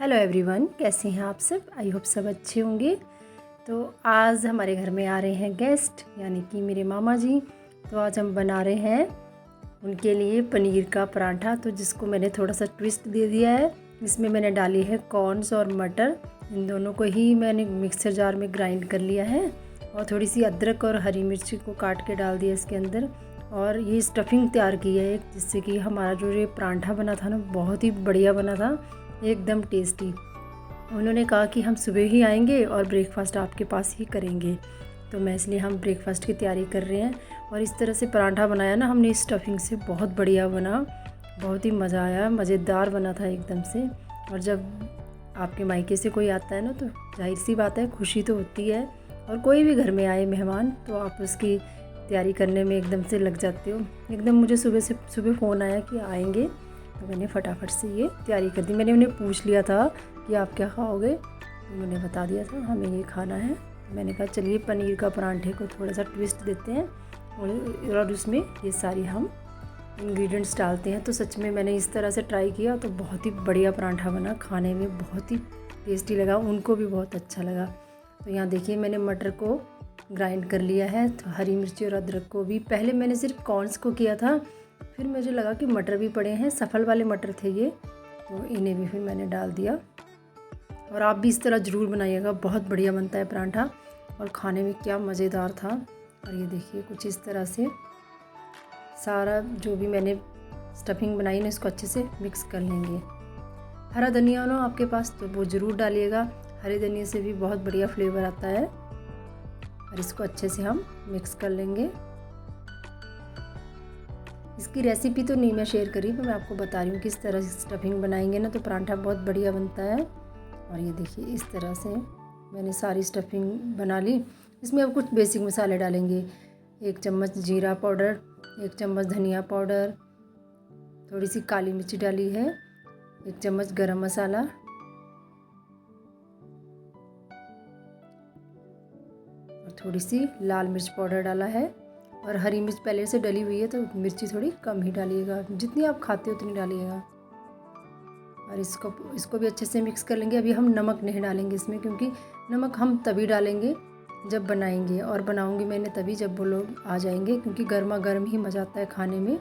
Hello everyone, कैसे हैं आप सब। आई होप सब अच्छे होंगे। तो आज हमारे घर में आ रहे हैं गेस्ट, यानी कि मेरे मामा जी। तो आज हम बना रहे हैं उनके लिए पनीर का पराठा, तो जिसको मैंने थोड़ा सा ट्विस्ट दे दिया है। इसमें मैंने डाली है कॉर्न्स और मटर, इन दोनों को ही मैंने मिक्सर जार में ग्राइंड कर लिया है। और थोड़ी सी अदरक और हरी मिर्ची को काट के डाल दिया इसके अंदर। और ये स्टफिंग तैयार की है जिससे कि हमारा जो ये पराठा बना था ना, बहुत ही बढ़िया बना था, एकदम टेस्टी। उन्होंने कहा कि हम सुबह ही आएंगे और ब्रेकफास्ट आपके पास ही करेंगे, तो मैं इसलिए हम ब्रेकफास्ट की तैयारी कर रहे हैं। और इस तरह से पराठा बनाया ना हमने स्टफिंग से, बहुत बढ़िया बना, बहुत ही मज़ा आया, मज़ेदार बना था एकदम से। और जब आपके मायके से कोई आता है ना, तो जाहिर सी बात है खुशी तो होती है। और कोई भी घर में आए मेहमान, तो आप उसकी तैयारी करने में एकदम से लग जाते हो। एकदम मुझे सुबह फ़ोन आया कि आएंगे, तो मैंने फटाफट से ये तैयारी कर दी। मैंने उन्हें पूछ लिया था कि आप क्या खाओगे, तो उन्होंने बता दिया था हमें ये खाना है। मैंने कहा चलिए पनीर का पराठे को थोड़ा सा ट्विस्ट देते हैं और उसमें ये सारी हम इंग्रेडिएंट्स डालते हैं। तो सच में मैंने इस तरह से ट्राई किया तो बहुत ही बढ़िया पराठा बना, खाने में बहुत ही टेस्टी लगा, उनको भी बहुत अच्छा लगा। तो यहाँ देखिए मैंने मटर को ग्राइंड कर लिया है, तो हरी मिर्ची और अदरक को भी। पहले मैंने सिर्फ कॉर्न्स को किया था, फिर मुझे लगा कि मटर भी पड़े हैं, सफल वाले मटर थे ये, तो इन्हें भी फिर मैंने डाल दिया। और आप भी इस तरह ज़रूर बनाइएगा, बहुत बढ़िया बनता है पराठा और खाने में क्या मज़ेदार था। और ये देखिए कुछ इस तरह से सारा जो भी मैंने स्टफिंग बनाई ना, इसको अच्छे से मिक्स कर लेंगे। हरा धनिया हो आपके पास तो वो ज़रूर डालिएगा, हरे धनिया से भी बहुत बढ़िया फ्लेवर आता है। और इसको अच्छे से हम मिक्स कर लेंगे। इसकी रेसिपी तो नहीं मैं शेयर करी, पर मैं आपको बता रही हूँ किस तरह से स्टफिंग बनाएंगे ना, तो पराठा बहुत बढ़िया बनता है। और ये देखिए इस तरह से मैंने सारी स्टफिंग बना ली। इसमें अब कुछ बेसिक मसाले डालेंगे। 1 चम्मच जीरा पाउडर, 1 चम्मच धनिया पाउडर, थोड़ी सी काली मिर्ची डाली है, 1 चम्मच गरम मसाला, और थोड़ी सी लाल मिर्च पाउडर डाला है। और हरी मिर्च पहले से डली हुई है, तो मिर्ची थोड़ी कम ही डालिएगा, जितनी आप खाते हो उतनी डालिएगा। और इसको भी अच्छे से मिक्स कर लेंगे। अभी हम नमक नहीं डालेंगे इसमें, क्योंकि नमक हम तभी डालेंगे जब बनाएंगे, और बनाऊंगी मैंने तभी जब वो लोग आ जाएंगे, क्योंकि गर्मा गर्म ही मज़ा आता है खाने में।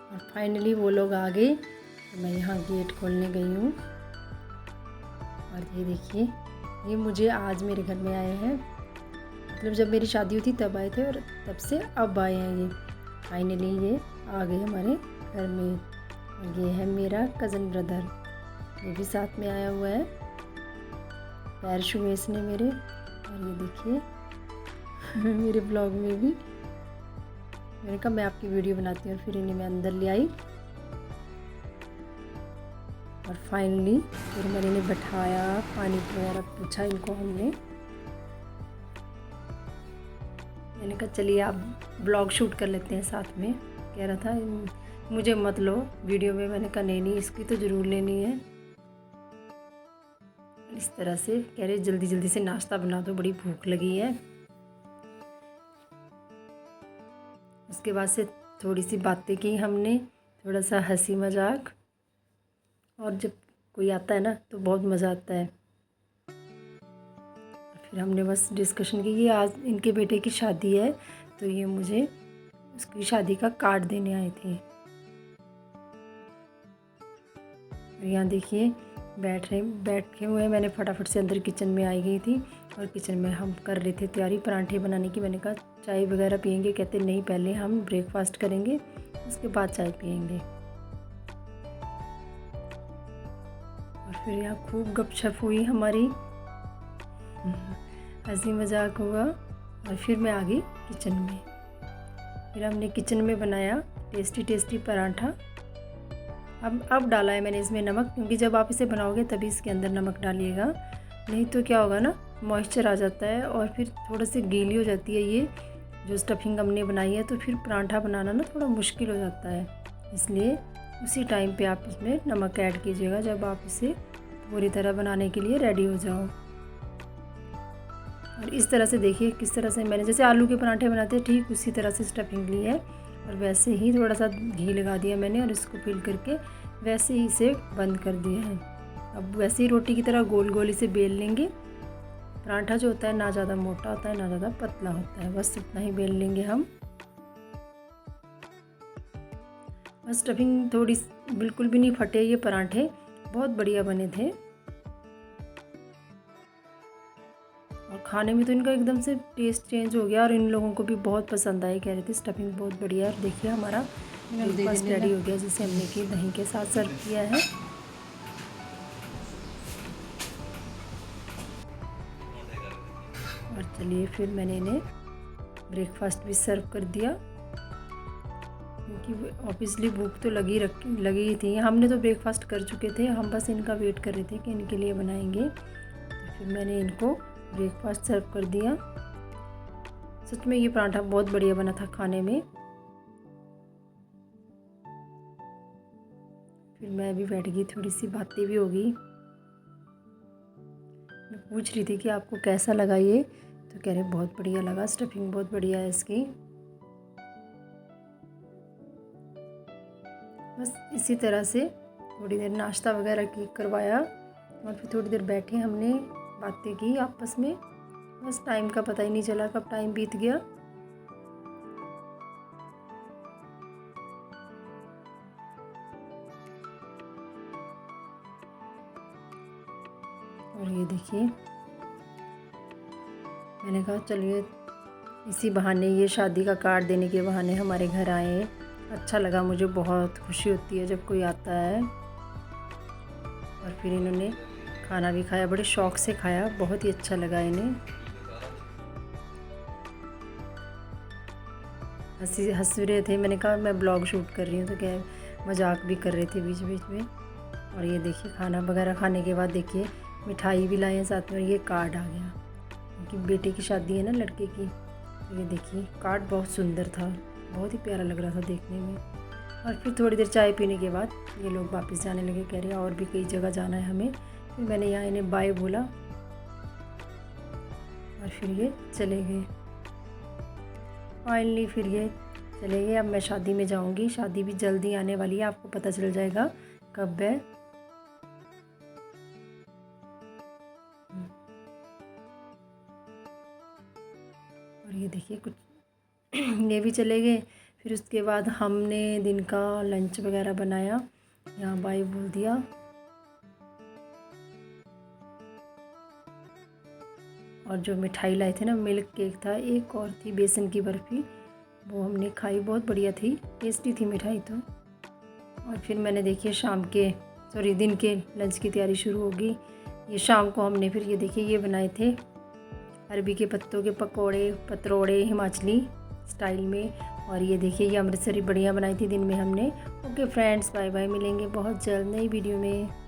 और फाइनली वो लोग आ गए, तो मैं यहाँ गेट खोलने गई हूँ। और ये देखिए ये मुझे आज मेरे घर में आए हैं, मतलब जब मेरी शादी हुई थी तब आए थे, और तब से अब आए हैं ये। फाइनली ये आ गए हमारे घर में। और ये है मेरा कज़न ब्रदर, ये भी साथ में आया हुआ है, पैर छुए इसने मेरे। और ये देखिए मेरे ब्लॉग में भी मैंने कहा मैं आपकी वीडियो बनाती हूँ, और फिर इन्हें मैं अंदर ले आई। और फाइनली फिर मैंने इन्हें बैठाया, पानी वगैरह पूछा इनको हमने। मैंने कहा चलिए आप ब्लॉग शूट कर लेते हैं साथ में। कह रहा था मुझे मत लो वीडियो में, मैंने कहा नहीं इसकी तो ज़रूर लेनी है। इस तरह से कह रहे जल्दी जल्दी से नाश्ता बना दो, बड़ी भूख लगी है। उसके बाद से थोड़ी सी बातें की हमने, थोड़ा सा हंसी मजाक, और जब कोई आता है ना तो बहुत मज़ा आता है। फिर हमने बस डिस्कशन की कि आज इनके बेटे की शादी है, तो ये मुझे उसकी शादी का कार्ड देने आए थे। और यहाँ देखिए बैठे हुए मैंने फटाफट से अंदर किचन में आई गई थी, और किचन में हम कर रहे थे तैयारी पराठे बनाने की। मैंने कहा चाय वगैरह पियेंगे, कहते नहीं पहले हम ब्रेकफास्ट करेंगे उसके बाद चाय पियेंगे। और फिर यहाँ खूब गपशप हुई हमारी, हंसी मजाक हुआ। और फिर मैं आ गई किचन में। फिर हमने किचन में बनाया टेस्टी पराठा। अब डाला है मैंने इसमें नमक, क्योंकि जब आप इसे बनाओगे तभी इसके अंदर नमक डालिएगा, नहीं तो क्या होगा ना, मॉइस्चर आ जाता है और फिर थोड़ा सी गीली हो जाती है ये जो स्टफिंग हमने बनाई है, तो फिर पराठा बनाना ना थोड़ा मुश्किल हो जाता है। इसलिए उसी टाइम पे आप इसमें नमक ऐड कीजिएगा जब आप इसे पूरी तरह बनाने के लिए रेडी हो जाओ। और इस तरह से देखिए किस तरह से मैंने जैसे आलू के पराठे बनाते हैं, ठीक उसी तरह से स्टफिंग ली है। और वैसे ही थोड़ा सा घी लगा दिया मैंने और इसको फिल करके वैसे ही इसे बंद कर दिया है। अब वैसे ही रोटी की तरह गोल गोल इसे बेल लेंगे। पराठा जो होता है ना ज़्यादा मोटा होता है ना ज़्यादा पतला होता है, बस इतना ही बेल लेंगे हम। बस स्टफिंग थोड़ी बिल्कुल भी नहीं फटे, ये पराठे बहुत बढ़िया बने थे और खाने में तो इनका एकदम से टेस्ट चेंज हो गया और इन लोगों को भी बहुत पसंद आई, कह रहे थे स्टफिंग बहुत बढ़िया है। और देखिए हमारा ब्रेकफास्ट रेडी हो गया, जिसे हमने कि दही के साथ सर्व किया है। और चलिए फिर मैंने इन्हें ब्रेकफास्ट भी सर्व कर दिया, क्योंकि ऑब्वियसली भूख तो लगी थी। हमने तो ब्रेकफास्ट कर चुके थे, हम बस इनका वेट कर रहे थे कि इनके लिए बनाएंगे। तो फिर मैंने इनको ब्रेकफास्ट सर्व कर दिया। सच में ये पराठा बहुत बढ़िया बना था खाने में। फिर मैं भी बैठ गई, थोड़ी सी बातें भी हो गई। मैं पूछ रही थी कि आपको कैसा लगा ये, तो कह रहे बहुत बढ़िया लगा, स्टफिंग बहुत बढ़िया है इसकी। बस इसी तरह से थोड़ी देर नाश्ता वगैरह करवाया और फिर थोड़ी देर बैठे, हमने बातें की आपस में। बस टाइम का पता ही नहीं चला कब टाइम बीत गया। और ये देखिए, मैंने कहा चलिए इसी बहाने, ये शादी का कार्ड देने के बहाने हमारे घर आए। अच्छा लगा, मुझे बहुत खुशी होती है जब कोई आता है। और फिर इन्होंने खाना भी खाया, बड़े शौक़ से खाया, बहुत ही अच्छा लगा इन्हें। हंस रहे थे, मैंने कहा मैं ब्लॉग शूट कर रही हूँ, तो क्या मजाक भी कर रहे थे बीच बीच में। और ये देखिए खाना वगैरह खाने के बाद देखिए मिठाई भी लाए हैं साथ में, ये कार्ड आ गया क्योंकि बेटे की शादी है ना, लड़के की। तो ये देखिए कार्ड बहुत सुंदर था, बहुत ही प्यारा लग रहा था देखने में। और फिर थोड़ी देर चाय पीने के बाद ये लोग वापस जाने लगे, कह रहे और भी कई जगह जाना है हमें। फिर मैंने यहाँ इन्हें बाय बोला और फिर ये चले गए। फाइनली फिर ये चले गए। अब मैं शादी में जाऊंगी, शादी भी जल्दी आने वाली है, आपको पता चल जाएगा कब है। और ये देखिए कुछ ये भी चले गए। फिर उसके बाद हमने दिन का लंच वगैरह बनाया, यहाँ बाय बोल दिया। और जो मिठाई लाए थे ना, मिल्क केक था, एक और थी बेसन की बर्फ़ी, वो हमने खाई, बहुत बढ़िया थी, टेस्टी थी मिठाई तो। और फिर मैंने देखिए दिन के लंच की तैयारी शुरू होगी। ये शाम को हमने फिर ये देखिए ये बनाए थे अरबी के पत्तों के पतरोड़े हिमाचली स्टाइल में। और ये देखिए ये अमृतसरी बढ़िया बनाई थी दिन में हमने। ओके फ्रेंड्स, बाय बाय, मिलेंगे बहुत जल्द नई वीडियो में।